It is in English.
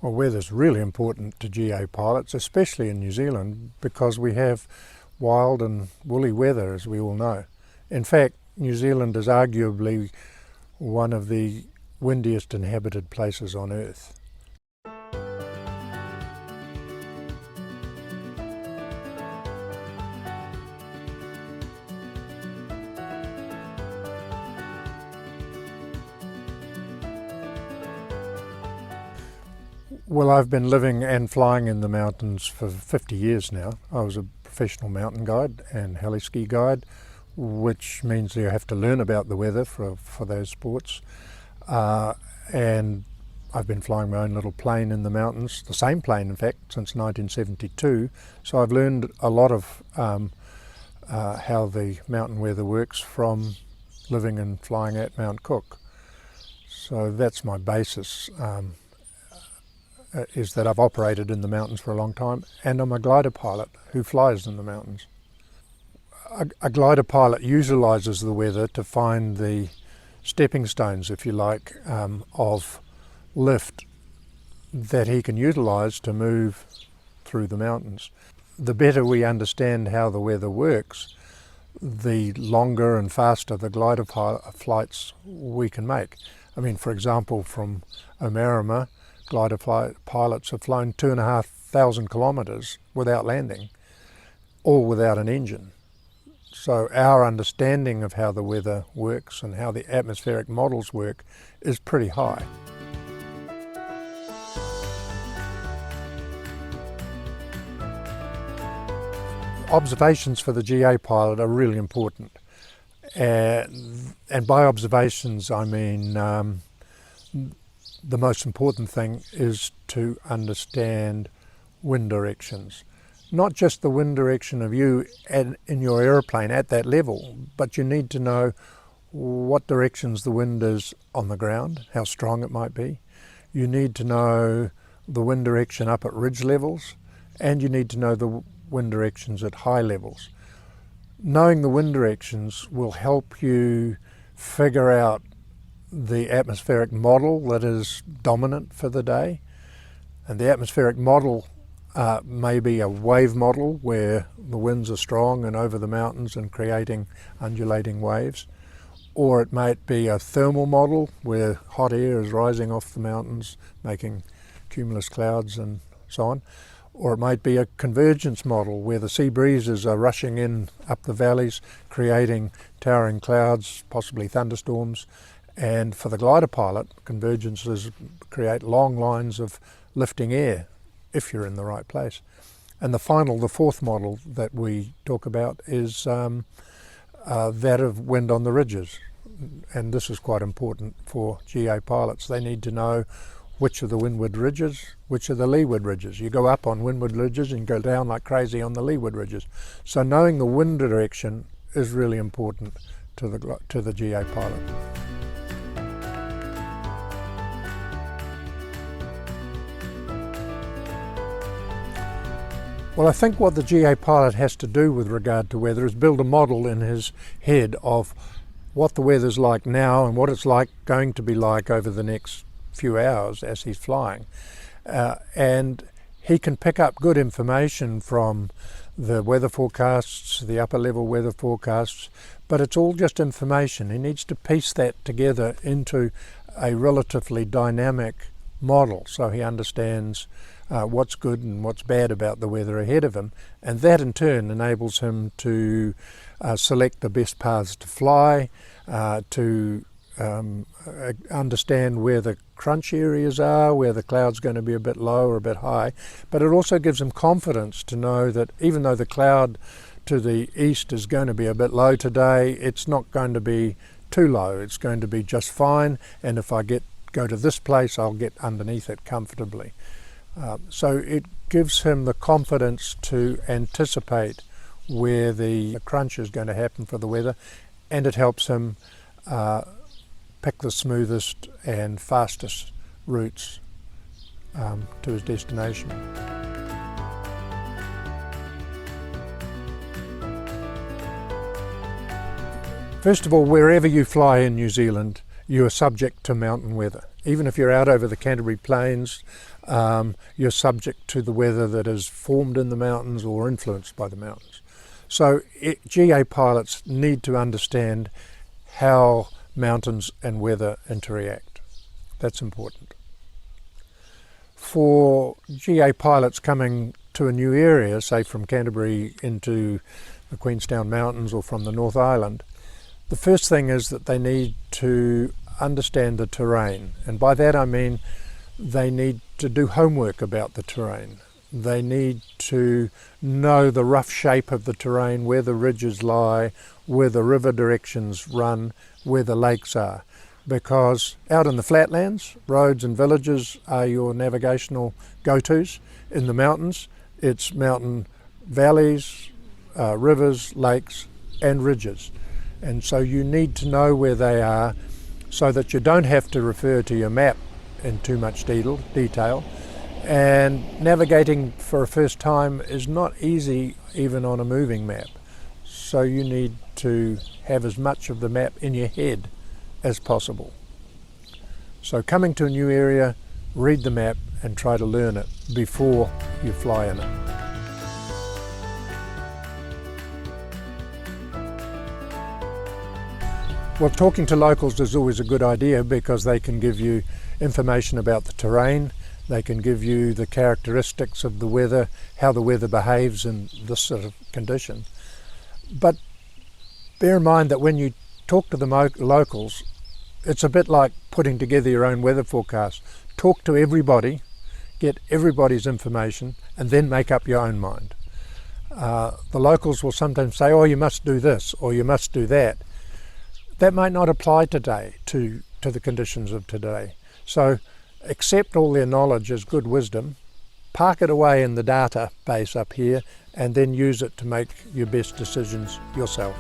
Well, weather's really important to GA pilots, especially in New Zealand, because we have wild and woolly weather, as we all know. In fact, New Zealand is arguably one of the windiest inhabited places on Earth. Well, I've been living and flying in the mountains for 50 years now. I was a professional mountain guide and heli-ski guide, which means you have to learn about the weather for those sports. And I've been flying my own little plane in the mountains, the same plane in fact, since 1972. So I've learned a lot of how the mountain weather works from living and flying at Mount Cook. So that's my basis. Is that I've operated in the mountains for a long time, and I'm a glider pilot who flies in the mountains. A glider pilot utilises the weather to find the stepping stones, if you like, of lift that he can utilise to move through the mountains. The better we understand how the weather works, the longer and faster the glider flights we can make. I mean, for example, from Omarama, glider pilots have flown 2,500 kilometres without landing, all without an engine. So our understanding of how the weather works and how the atmospheric models work is pretty high. Observations for the GA pilot are really important. And by observations I mean the most important thing is to understand wind directions. Not just the wind direction of you in your aeroplane at that level, but you need to know what directions the wind is on the ground, how strong it might be. You need to know the wind direction up at ridge levels, and you need to know the wind directions at high levels. Knowing the wind directions will help you figure out the atmospheric model that is dominant for the day. And the atmospheric model may be a wave model where the winds are strong and over the mountains and creating undulating waves. Or it might be a thermal model where hot air is rising off the mountains, making cumulus clouds and so on. Or it might be a convergence model where the sea breezes are rushing in up the valleys, creating towering clouds, possibly thunderstorms. And for the glider pilot, convergences create long lines of lifting air if you're in the right place. And the fourth model that we talk about is that of wind on the ridges. And this is quite important for GA pilots. They need to know which are the windward ridges, which are the leeward ridges. You go up on windward ridges and you go down like crazy on the leeward ridges. So knowing the wind direction is really important to the GA pilot. Well, I think what the GA pilot has to do with regard to weather is build a model in his head of what the weather's like now and what it's going to be like over the next few hours as he's flying. And he can pick up good information from the weather forecasts, the upper level weather forecasts, but it's all just information. He needs to piece that together into a relatively dynamic model so he understands what's good and what's bad about the weather ahead of him, and that in turn enables him to select the best paths to fly, to understand where the crunch areas are, where the cloud's going to be a bit low or a bit high. But it also gives him confidence to know that even though the cloud to the east is going to be a bit low today, it's not going to be too low. It's going to be just fine, and if I go to this place, I'll get underneath it comfortably. So it gives him the confidence to anticipate where the crunch is going to happen for the weather, and it helps him pick the smoothest and fastest routes to his destination. First of all, wherever you fly in New Zealand, you are subject to mountain weather. Even if you're out over the Canterbury Plains, you're subject to the weather that is formed in the mountains or influenced by the mountains. So GA pilots need to understand how mountains and weather interact. That's important. For GA pilots coming to a new area, say from Canterbury into the Queenstown Mountains or from the North Island, the first thing is that they need to understand the terrain. And by that I mean they need to do homework about the terrain. They need to know the rough shape of the terrain, where the ridges lie, where the river directions run, where the lakes are. Because out in the flatlands, roads and villages are your navigational go-tos. In the mountains, it's mountain valleys, rivers, lakes and ridges. And so you need to know where they are so that you don't have to refer to your map in too much detail. And navigating for a first time is not easy even on a moving map. So you need to have as much of the map in your head as possible. So coming to a new area, read the map and try to learn it before you fly in it. Well, talking to locals is always a good idea because they can give you information about the terrain, they can give you the characteristics of the weather, how the weather behaves in this sort of condition. But bear in mind that when you talk to the locals, it's a bit like putting together your own weather forecast. Talk to everybody, get everybody's information, and then make up your own mind. The locals will sometimes say, oh, you must do this, or you must do that. That might not apply today to the conditions of today. So accept all their knowledge as good wisdom, park it away in the database up here, and then use it to make your best decisions yourself.